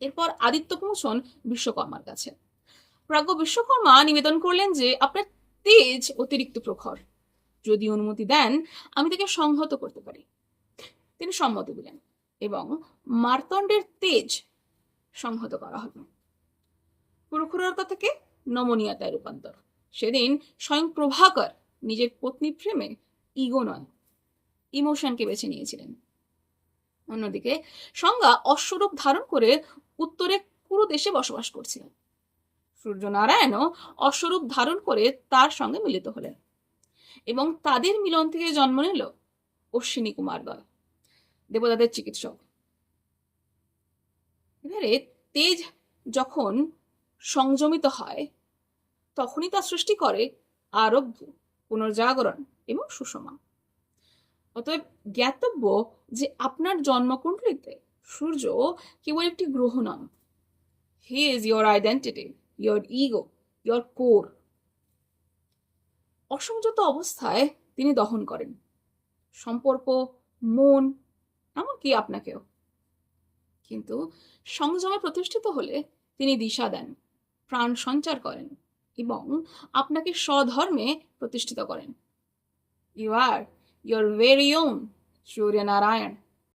এরপর আদিত্য পৌঁছন বিশ্বকর্মার কাছে। প্রাজ্ঞ বিশ্বকর্মা নিবেদন করলেন যে আপনার তেজ অতিরিক্ত প্রখর, যদি অনুমতি দেন আমি তাকে সংহত করতে পারি। তিনি সম্মতি দিলেন এবং মার্তণ্ডের তেজ সংহত করা হলো। প্রখরতা থেকে নমনীয়তায় রূপান্তর। সেদিন স্বয়ং প্রভাকর নিজের পত্নী প্রেমে ইগো নয়, ইমোশনকে বেছে নিয়েছিলেন। অন্যদিকে সংজ্ঞা অশ্বরূপ ধারণ করে উত্তরে পুরো দেশে বসবাস করছিলেন। সূর্যনারায়ণও অশ্বরূপ ধারণ করে তার সঙ্গে মিলিত হলেন এবং তাদের মিলন থেকে জন্ম নিল অশ্বিনী কুমারগণ, দেবতাদের চিকিৎসক। এবারে তেজ যখন সংযমিত হয় তখনই তা সৃষ্টি করে আরোগ্য, পুনর্জাগরণ এবং সুষমা। অতএব জ্ঞাতব্য যে আপনার জন্মকুণ্ডলিতে সূর্য কেবল একটি গ্রহ নন, he is your identity, your ego, your core. অসংযত অবস্থায় তিনি দহন করেন সম্পর্ক, মন, এমনকি আপনাকেও। কিন্তু সংযমে প্রতিষ্ঠিত হলে তিনি দিশা দেন, প্রাণ সঞ্চার করেন এবং আপনাকে স্বধর্মে প্রতিষ্ঠিত করেন। You are your very own Suryanarayan.